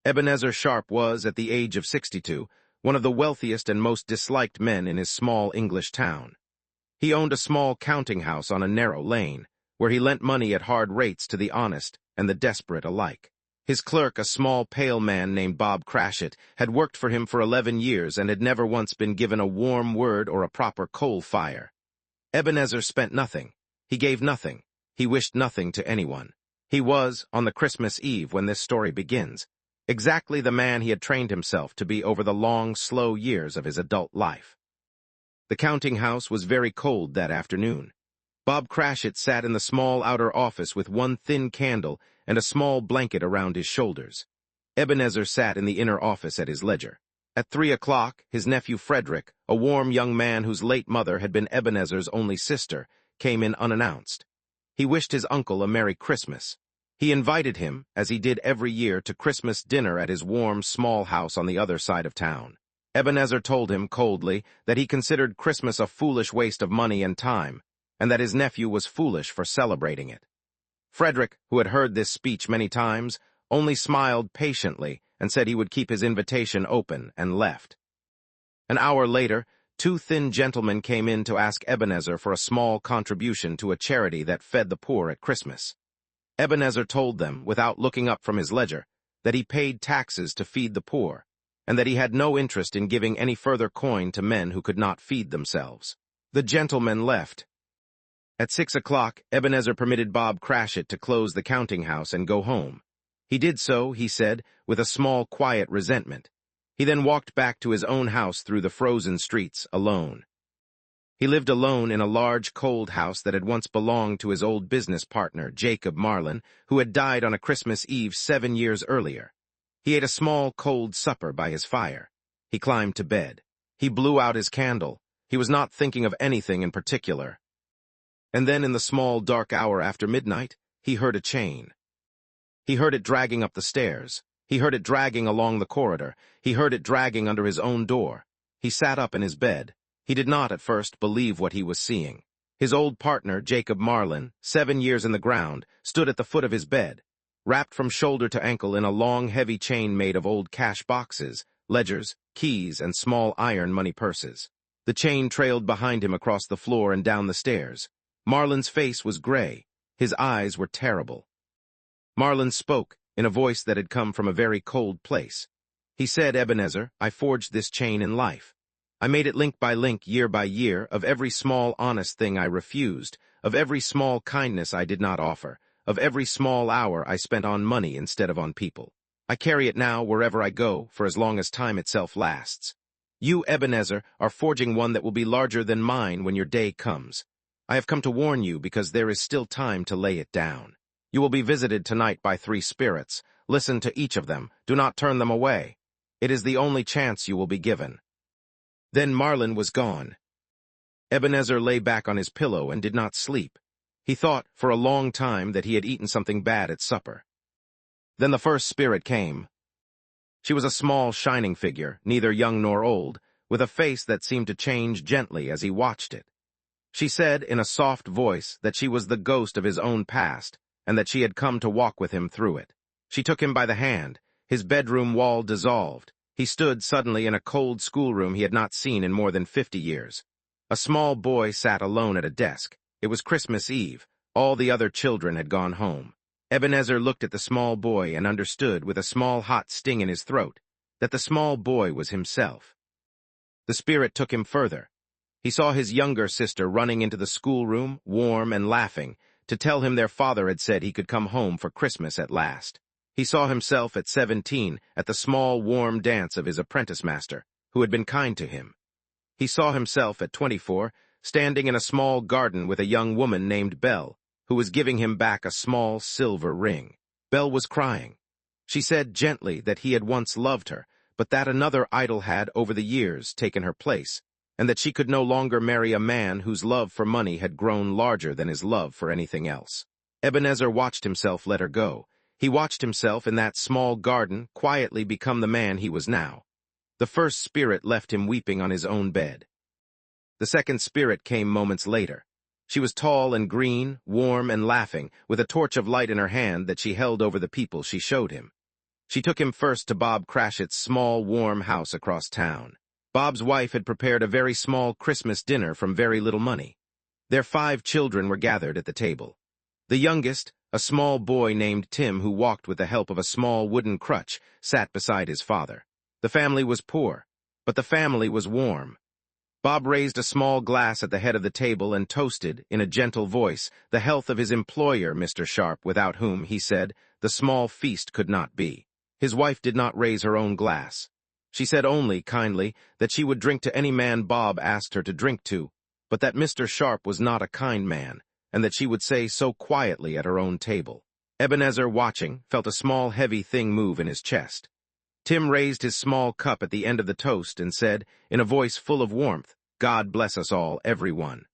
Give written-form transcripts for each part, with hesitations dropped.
Ebenezer Sharp was, at the age of 62, one of the wealthiest and most disliked men in his small English town. He owned a small counting house on a narrow lane, where he lent money at hard rates to the honest and the desperate alike. His clerk, a small, pale man named Bob Cratchit, had worked for him for 11 years and had never once been given a warm word or a proper coal fire. Ebenezer spent nothing. He gave nothing. He wished nothing to anyone. He was, on the Christmas Eve when this story begins, exactly the man he had trained himself to be over the long, slow years of his adult life. The counting house was very cold that afternoon. Bob Cratchit sat in the small outer office with one thin candle and a small blanket around his shoulders. Ebenezer sat in the inner office at his ledger. At 3 o'clock, his nephew Frederick, a warm young man whose late mother had been Ebenezer's only sister, came in unannounced. He wished his uncle a Merry Christmas. He invited him, as he did every year, to Christmas dinner at his warm, small house on the other side of town. Ebenezer told him coldly that he considered Christmas a foolish waste of money and time, and that his nephew was foolish for celebrating it. Frederick, who had heard this speech many times, only smiled patiently and said he would keep his invitation open and left. An hour later, 2 thin gentlemen came in to ask Ebenezer for a small contribution to a charity that fed the poor at Christmas. Ebenezer told them, without looking up from his ledger, that he paid taxes to feed the poor, and that he had no interest in giving any further coin to men who could not feed themselves. The gentlemen left. At 6 o'clock, Ebenezer permitted Bob Cratchit to close the counting house and go home. He did so, he said, with a small, quiet resentment. He then walked back to his own house through the frozen streets, alone. He lived alone in a large, cold house that had once belonged to his old business partner, Jacob Marlin, who had died on a Christmas Eve 7 years earlier. He ate a small, cold supper by his fire. He climbed to bed. He blew out his candle. He was not thinking of anything in particular. And then in the small, dark hour after midnight, he heard a chain. He heard it dragging up the stairs. He heard it dragging along the corridor. He heard it dragging under his own door. He sat up in his bed. He did not, at first, believe what he was seeing. His old partner, Jacob Marlin, 7 years in the ground, stood at the foot of his bed, wrapped from shoulder to ankle in a long, heavy chain made of old cash boxes, ledgers, keys, and small iron money purses. The chain trailed behind him across the floor and down the stairs. Marlin's face was gray. His eyes were terrible. Marlin spoke, in a voice that had come from a very cold place. He said, "Ebenezer, I forged this chain in life. I made it link by link, year by year, of every small honest thing I refused, of every small kindness I did not offer, of every small hour I spent on money instead of on people. I carry it now wherever I go, for as long as time itself lasts. You, Ebenezer, are forging one that will be larger than mine when your day comes. I have come to warn you because there is still time to lay it down. You will be visited tonight by 3 spirits. Listen to each of them. Do not turn them away. It is the only chance you will be given." Then Marlin was gone. Ebenezer lay back on his pillow and did not sleep. He thought, for a long time, that he had eaten something bad at supper. Then the first spirit came. She was a small, shining figure, neither young nor old, with a face that seemed to change gently as he watched it. She said, in a soft voice, that she was the ghost of his own past, and that she had come to walk with him through it. She took him by the hand. His bedroom wall dissolved. He stood suddenly in a cold schoolroom he had not seen in more than 50 years. A small boy sat alone at a desk. It was Christmas Eve. All the other children had gone home. Ebenezer looked at the small boy and understood, with a small hot sting in his throat, that the small boy was himself. The spirit took him further. He saw his younger sister running into the schoolroom, warm and laughing, to tell him their father had said he could come home for Christmas at last. He saw himself at 17 at the small, warm dance of his apprentice-master, who had been kind to him. He saw himself at 24, standing in a small garden with a young woman named Belle, who was giving him back a small silver ring. Belle was crying. She said gently that he had once loved her, but that another idol had, over the years, taken her place, and that she could no longer marry a man whose love for money had grown larger than his love for anything else. Ebenezer watched himself let her go. He watched himself in that small garden quietly become the man he was now. The first spirit left him weeping on his own bed. The second spirit came moments later. She was tall and green, warm and laughing, with a torch of light in her hand that she held over the people she showed him. She took him first to Bob Cratchit's small, warm house across town. Bob's wife had prepared a very small Christmas dinner from very little money. Their 5 children were gathered at the table. The youngest, a small boy named Tim who walked with the help of a small wooden crutch, sat beside his father. The family was poor, but the family was warm. Bob raised a small glass at the head of the table and toasted, in a gentle voice, the health of his employer, Mr. Sharp, without whom, he said, the small feast could not be. His wife did not raise her own glass. She said only, kindly, that she would drink to any man Bob asked her to drink to, but that Mr. Sharp was not a kind man, and that she would say so quietly at her own table. Ebenezer, watching, felt a small heavy thing move in his chest. Tim raised his small cup at the end of the toast and said, in a voice full of warmth, "God bless us all, everyone."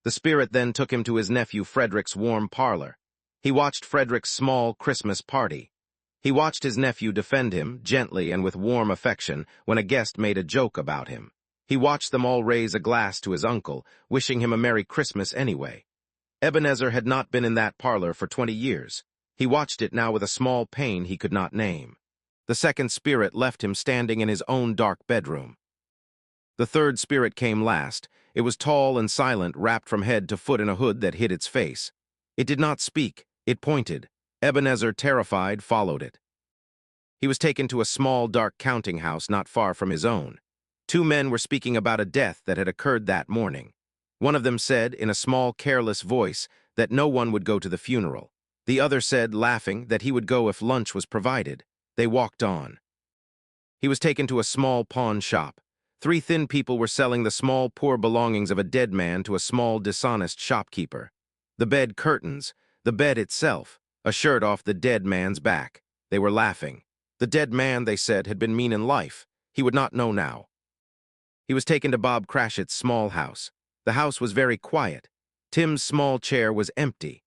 The spirit then took him to his nephew Frederick's warm parlor. He watched Frederick's small Christmas party. He watched his nephew defend him, gently and with warm affection, when a guest made a joke about him. He watched them all raise a glass to his uncle, wishing him a Merry Christmas anyway. Ebenezer had not been in that parlor for 20 years. He watched it now with a small pain he could not name. The second spirit left him standing in his own dark bedroom. The third spirit came last. It was tall and silent, wrapped from head to foot in a hood that hid its face. It did not speak. It pointed. Ebenezer, terrified, followed it. He was taken to a small, dark counting house not far from his own. 2 men were speaking about a death that had occurred that morning. One of them said, in a small, careless voice, that no one would go to the funeral. The other said, laughing, that he would go if lunch was provided. They walked on. He was taken to a small pawn shop. 3 thin people were selling the small, poor belongings of a dead man to a small, dishonest shopkeeper. The bed curtains, the bed itself, a shirt off the dead man's back. They were laughing. The dead man, they said, had been mean in life. He would not know now. He was taken to Bob Cratchit's small house. The house was very quiet. Tim's small chair was empty.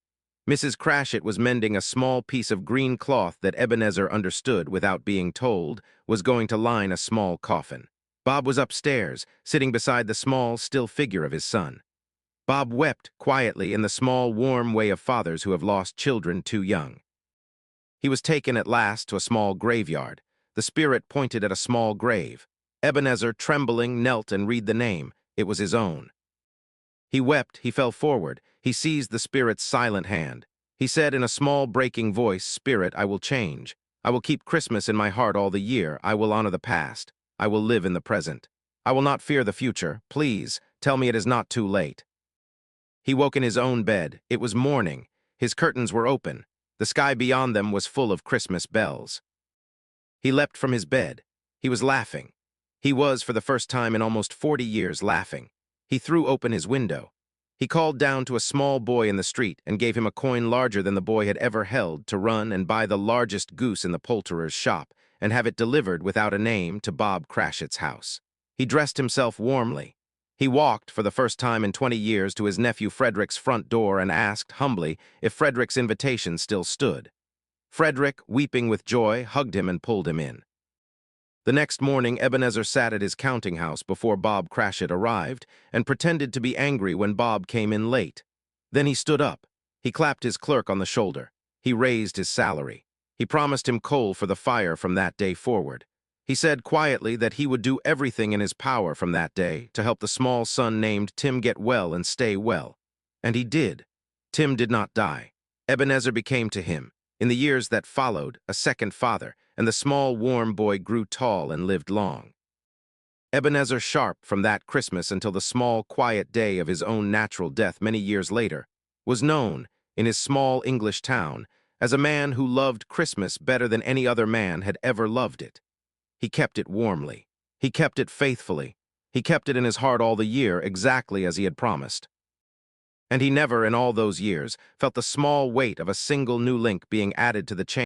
Mrs. Cratchit was mending a small piece of green cloth that Ebenezer understood, without being told, was going to line a small coffin. Bob was upstairs, sitting beside the small, still figure of his son. Bob wept quietly in the small, warm way of fathers who have lost children too young. He was taken at last to a small graveyard. The spirit pointed at a small grave. Ebenezer, trembling, knelt and read the name. It was his own. He wept, he fell forward. He seized the spirit's silent hand. He said in a small, breaking voice, "Spirit, I will change. I will keep Christmas in my heart all the year. I will honor the past. I will live in the present. I will not fear the future. Please, tell me it is not too late." He woke in his own bed. It was morning. His curtains were open. The sky beyond them was full of Christmas bells. He leapt from his bed. He was laughing. He was, for the first time in almost 40 years, laughing. He threw open his window. He called down to a small boy in the street and gave him a coin larger than the boy had ever held to run and buy the largest goose in the poulterer's shop and have it delivered without a name to Bob Cratchit's house. He dressed himself warmly. He walked, for the first time in 20 years, to his nephew Frederick's front door and asked, humbly, if Frederick's invitation still stood. Frederick, weeping with joy, hugged him and pulled him in. The next morning, Ebenezer sat at his counting house before Bob Cratchit arrived and pretended to be angry when Bob came in late. Then he stood up. He clapped his clerk on the shoulder. He raised his salary. He promised him coal for the fire from that day forward. He said quietly that he would do everything in his power from that day to help the small son named Tim get well and stay well. And he did. Tim did not die. Ebenezer became to him, in the years that followed, a second father, and the small, warm boy grew tall and lived long. Ebenezer Sharp, from that Christmas until the small, quiet day of his own natural death many years later, was known, in his small English town, as a man who loved Christmas better than any other man had ever loved it. He kept it warmly. He kept it faithfully. He kept it in his heart all the year, exactly as he had promised. And he never, in all those years, felt the small weight of a single new link being added to the chain.